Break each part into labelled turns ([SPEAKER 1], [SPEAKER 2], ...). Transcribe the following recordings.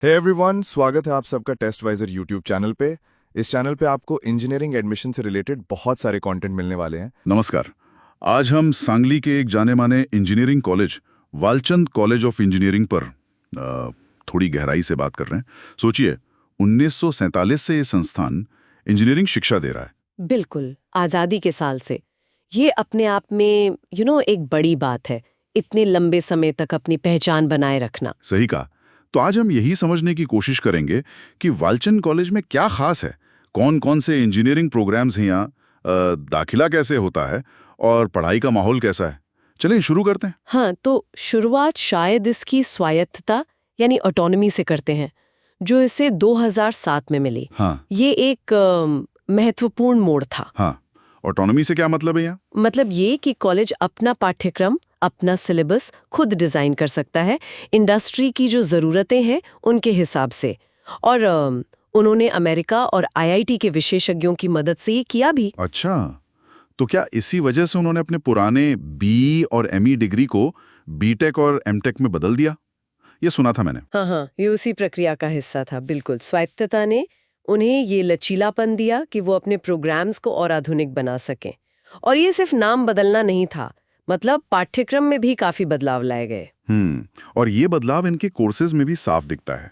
[SPEAKER 1] Hey everyone, स्वागत है आप सबका टेस्टवाइजर यूट्यूब चैनल पे। इस चैनल पे आपको इंजीनियरिंग एडमिशन से रिलेटेड बहुत सारे कंटेंट मिलने वाले हैं।
[SPEAKER 2] नमस्कार। आज हम सांगली के एक जाने माने engineering college Walchand college of engineering पर थोड़ी गहराई से बात कर रहे हैं। सोचिए, 1947 से ये संस्थान इंजीनियरिंग शिक्षा दे रहा है।
[SPEAKER 3] बिल्कुल, आज़ादी के साल से। ये अपने आप में एक बड़ी बात है, इतने लंबे समय तक अपनी पहचान बनाए रखना।
[SPEAKER 2] सही कहा। तो आज हम यही समझने की कोशिश करेंगे कि वालचंद कॉलेज में क्या खास है, कौन कौन से इंजीनियरिंग प्रोग्राम्स हैं यहाँ, दाखिला कैसे होता है और पढ़ाई का माहौल कैसा है। चलिए शुरू करते हैं।
[SPEAKER 3] हाँ, तो शुरुआत शायद इसकी स्वायत्तता यानी ऑटोनॉमी से करते हैं, जो इसे 2007 में मिली।
[SPEAKER 2] हाँ
[SPEAKER 3] ये एक महत्वपूर्ण मोड़ था।
[SPEAKER 2] हाँ, ऑटोनॉमी से क्या मतलब है यहाँ?
[SPEAKER 3] मतलब ये कि कॉलेज अपना पाठ्यक्रम, अपना सिलेबस खुद डिजाइन कर सकता है, इंडस्ट्री की जो जरूरतें हैं उनके हिसाब से। और उन्होंने अमेरिका और आईआईटी के विशेषज्ञों की मदद से ये किया भी।
[SPEAKER 2] अच्छा, तो क्या इसी वजह से उन्होंने अपने पुराने बी और एमई डिग्री को बीटेक और एमटेक में बदल दिया? ये सुना था मैंने।
[SPEAKER 3] हाँ, ये उसी प्रक्रिया का हिस्सा था। बिल्कुल, स्वायत्तता ने उन्हें ये लचीलापन दिया कि वो अपने प्रोग्राम्स को और आधुनिक बना सकें। और ये सिर्फ नाम बदलना नहीं था, मतलब पाठ्यक्रम में भी काफी बदलाव लाए गए।
[SPEAKER 2] और ये बदलाव इनके कोर्सेज में भी साफ दिखता है।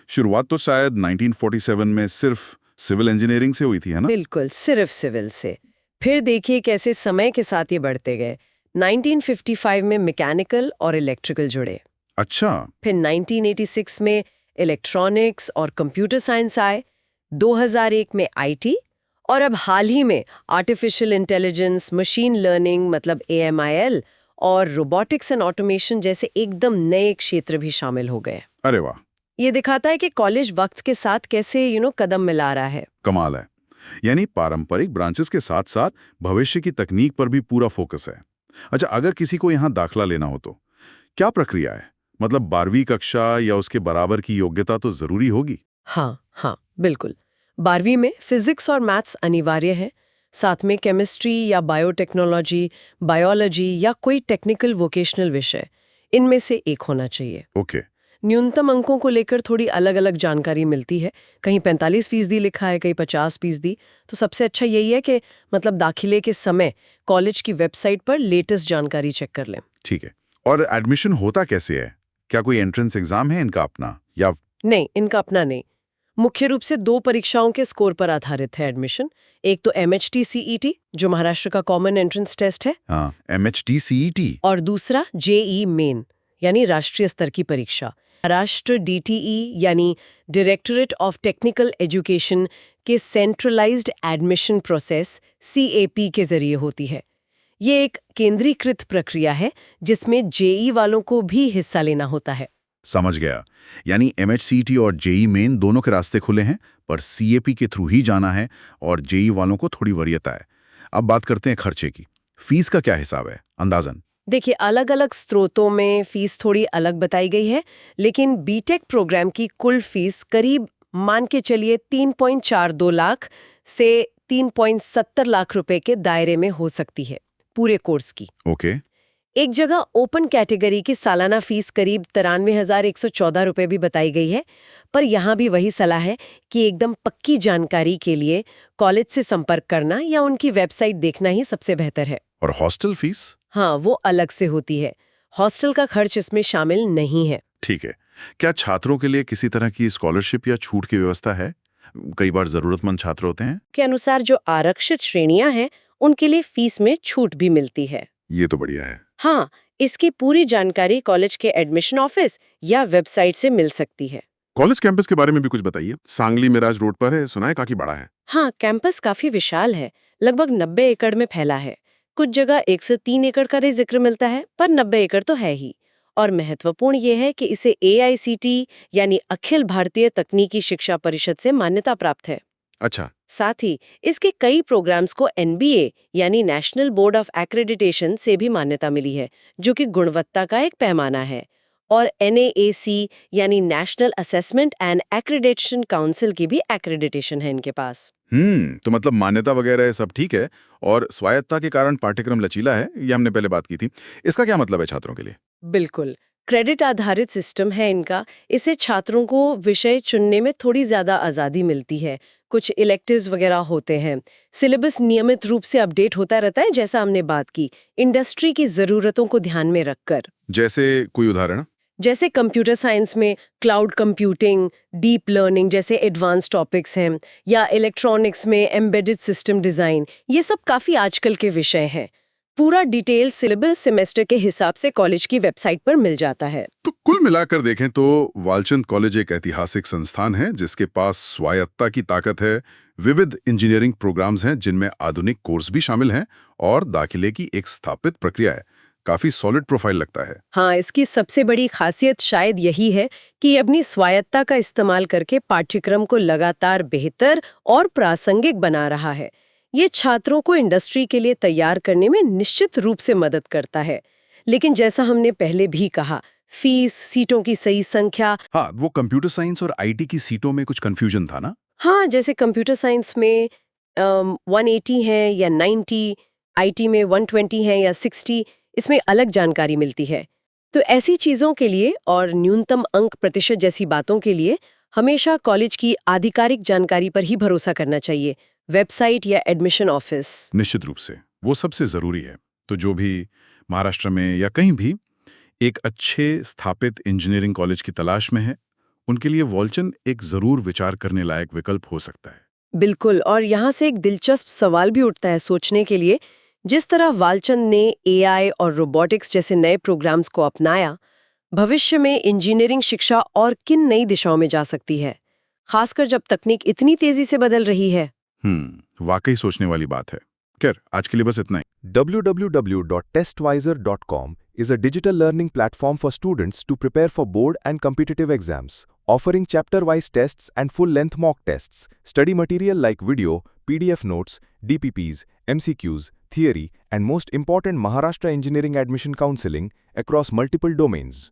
[SPEAKER 2] शुरुआत तो शायद 1947 में सिर्फ सिविल इंजीनियरिंग से हुई थी, है ना?
[SPEAKER 3] बिल्कुल, सिर्फ सिविल से। फिर देखिए कैसे समय के साथ ये बढ़ते गए। 1955 में मैकेनिकल और इलेक्ट्रिकल जुड़े।
[SPEAKER 2] अच्छा।
[SPEAKER 3] फिर 1986 में इलेक्ट्रॉनिक्स और कंप्यूटर साइंस आए, 2001 में आईटी, और अब हाल ही में आर्टिफिशियल इंटेलिजेंस, मशीन लर्निंग मतलब एएमआईएल और रोबोटिक्स एंड ऑटोमेशन जैसे एकदम नए क्षेत्र भी शामिल हो गए।
[SPEAKER 2] अरे वाह,
[SPEAKER 3] ये दिखाता है कि कॉलेज वक्त के साथ कैसे कदम मिला रहा है।
[SPEAKER 2] कमाल है। यानी पारंपरिक ब्रांचेस के साथ साथ भविष्य की तकनीक पर भी पूरा फोकस है। अच्छा, अगर किसी को यहाँ दाखला लेना हो तो क्या प्रक्रिया है? मतलब 12वीं कक्षा या उसके बराबर की योग्यता तो जरूरी होगी?
[SPEAKER 3] हाँ, बिल्कुल। 12वीं में फिजिक्स और मैथ्स अनिवार्य है, साथ में केमिस्ट्री या बायोटेक्नोलॉजी, बायोलॉजी या कोई टेक्निकल वोकेशनल विषय, इनमें से एक होना चाहिए।
[SPEAKER 2] ओके।
[SPEAKER 3] न्यूनतम अंकों को लेकर थोड़ी अलग अलग जानकारी मिलती है, कहीं 45% लिखा है, कहीं 50%। तो सबसे अच्छा यही है कि मतलब दाखिले के समय कॉलेज की वेबसाइट पर लेटेस्ट जानकारी चेक कर लें।
[SPEAKER 2] ठीक है। और एडमिशन होता कैसे है? क्या कोई एंट्रेंस एग्जाम है इनका अपना या?
[SPEAKER 3] नहीं, इनका अपना नहीं। मुख्य रूप से 2 परीक्षाओं के स्कोर पर आधारित है एडमिशन। एक तो MHT-CET, जो महाराष्ट्र का कॉमन एंट्रेंस टेस्ट है।
[SPEAKER 2] हाँ, MHT-CET।
[SPEAKER 3] और दूसरा JEE मेन, यानी राष्ट्रीय स्तर की परीक्षा। महाराष्ट्र DTE यानी डायरेक्टरेट ऑफ टेक्निकल एजुकेशन के सेंट्रलाइज्ड एडमिशन प्रोसेस CAP के जरिए होती है। ये एक केंद्रीकृत प्रक्रिया है जिसमें JEE वालों को भी हिस्सा लेना होता है।
[SPEAKER 2] समझ गया। यानी MHCET और JEE मेन दोनों के रास्ते खुले हैं, पर CAP के थ्रू ही जाना है और JEE वालों को थोड़ी वरीयता है। अब बात करते हैं खर्चे की। फीस का क्या हिसाब है अंदाजन?
[SPEAKER 3] देखिए, अलग अलग स्रोतों में फीस थोड़ी अलग बताई गई है, लेकिन बीटेक प्रोग्राम की कुल फीस करीब मान के चलिए 3.42 लाख से 3.70 लाख रुपए के दायरे में हो सकती है पूरे कोर्स की।
[SPEAKER 2] ओके।
[SPEAKER 3] एक जगह ओपन कैटेगरी की सालाना फीस करीब 93,114 रुपए भी बताई गई है, पर यहाँ भी वही सलाह है कि एकदम पक्की जानकारी के लिए कॉलेज से संपर्क करना या उनकी वेबसाइट देखना ही सबसे बेहतर है।
[SPEAKER 2] और हॉस्टल फीस?
[SPEAKER 3] हाँ, वो अलग से होती है। हॉस्टल का खर्च इसमें शामिल नहीं है।
[SPEAKER 2] ठीक है। क्या छात्रों के लिए किसी तरह की स्कॉलरशिप या छूट की व्यवस्था है? कई बार जरूरतमंद छात्र होते हैं।
[SPEAKER 3] के अनुसार जो आरक्षित श्रेणियां हैं, उनके लिए फीस में छूट भी मिलती है।
[SPEAKER 2] ये तो बढ़िया है।
[SPEAKER 3] हाँ, इसकी पूरी जानकारी कॉलेज के एडमिशन ऑफिस या वेबसाइट से मिल सकती है।
[SPEAKER 4] कॉलेज कैंपस के बारे में भी कुछ बताइए। सांगली मिराज रोड पर है, सुना है काफी बड़ा है।
[SPEAKER 3] हाँ, कैंपस काफी विशाल है, लगभग 90 एकड़ में फैला है। कुछ जगह 103 एकड़ का जिक्र मिलता है, पर 90 एकड़ तो है ही। और महत्वपूर्ण ये है कि इसे AICTE यानी अखिल भारतीय तकनीकी शिक्षा परिषद से मान्यता प्राप्त है।
[SPEAKER 4] अच्छा।
[SPEAKER 3] साथ ही इसके कई प्रोग्राम्स को NBA यानी नेशनल बोर्ड ऑफ एक्रेडिटेशन से भी मान्यता मिली है, जो कि गुणवत्ता का एक पैमाना है। और NAAC यानी national assessment and accreditation council की भी एक्रेडिटेशन है इनके पास।
[SPEAKER 2] तो मतलब मान्यता वगैरह सब ठीक है और स्वायत्तता के कारण पाठ्यक्रम लचीला है, ये हमने पहले बात की थी। इसका क्या मतलब है छात्रों के लिए?
[SPEAKER 3] बिल्कुल, क्रेडिट आधारित सिस्टम है इनका। इससे छात्रों को विषय चुनने में थोड़ी ज़्यादा आज़ादी मिलती है। कुछ इलेक्टिव्स वगैरह होते हैं। सिलेबस नियमित रूप से अपडेट होता रहता है, जैसा हमने बात की, इंडस्ट्री की ज़रूरतों को ध्यान में रखकर।
[SPEAKER 2] जैसे कोई उदाहरण?
[SPEAKER 3] जैसे कंप्यूटर साइंस में क्लाउड कंप्यूटिंग, डीप लर्निंग जैसे एडवांस टॉपिक्स हैं, या इलेक्ट्रॉनिक्स में एम्बेडेड सिस्टम डिज़ाइन, ये सब काफ़ी आजकल के विषय हैं। पूरा डिटेल सिलेबस सेमेस्टर के हिसाब से कॉलेज की वेबसाइट पर मिल जाता है।
[SPEAKER 2] तो कुल मिलाकर देखें तो वालचंद कॉलेज एक ऐतिहासिक संस्थान है जिसके पास स्वायत्तता की ताकत है, विविध इंजीनियरिंग प्रोग्राम्स हैं जिनमें आधुनिक कोर्स भी शामिल हैं और दाखिले की एक स्थापित प्रक्रिया है। काफी सॉलिड प्रोफाइल लगता है।
[SPEAKER 3] हाँ, इसकी सबसे बड़ी खासियत शायद यही है कि ये अपनी स्वायत्तता का इस्तेमाल करके पाठ्यक्रम को लगातार बेहतर और प्रासंगिक बना रहा है। ये छात्रों को इंडस्ट्री के लिए तैयार करने में निश्चित रूप से मदद करता है। लेकिन जैसा हमने पहले भी कहा, फीस, सीटों की सही संख्या।
[SPEAKER 2] हाँ, वो कंप्यूटर साइंस और आईटी की सीटों में कुछ कंफ्यूजन था ना?
[SPEAKER 3] हाँ, जैसे कंप्यूटर साइंस में 180 है या 90, आईटी में 120 है या 60, इसमें अलग जानकारी मिलती है। तो ऐसी चीज़ों के लिए और न्यूनतम अंक प्रतिशत जैसी बातों के लिए हमेशा कॉलेज की आधिकारिक जानकारी पर ही भरोसा करना चाहिए, वेबसाइट या एडमिशन ऑफिस।
[SPEAKER 2] निश्चित रूप से वो सबसे जरूरी है। तो जो भी महाराष्ट्र में या कहीं भी एक अच्छे स्थापित इंजीनियरिंग कॉलेज की तलाश में है, उनके लिए वालचंद एक जरूर विचार करने लायक विकल्प हो सकता है।
[SPEAKER 3] बिल्कुल, और यहाँ से एक दिलचस्प सवाल भी उठता है सोचने के लिए। जिस तरह वालचंद ने एआई और रोबोटिक्स जैसे नए प्रोग्राम्स को अपनाया, भविष्य में इंजीनियरिंग शिक्षा और किन नई दिशाओं में जा सकती है, खासकर जब तकनीक इतनी तेजी से बदल रही है।
[SPEAKER 2] वाकई सोचने वाली बात है। खैर, आज के लिए बस इतना ही।
[SPEAKER 1] www.testwiser.com is a digital learning platform for students to prepare for board and competitive exams, offering chapter-wise tests and full-length mock tests, study material like video, PDF notes, DPPs, MCQs, theory, and most important Maharashtra Engineering Admission Counseling across multiple domains.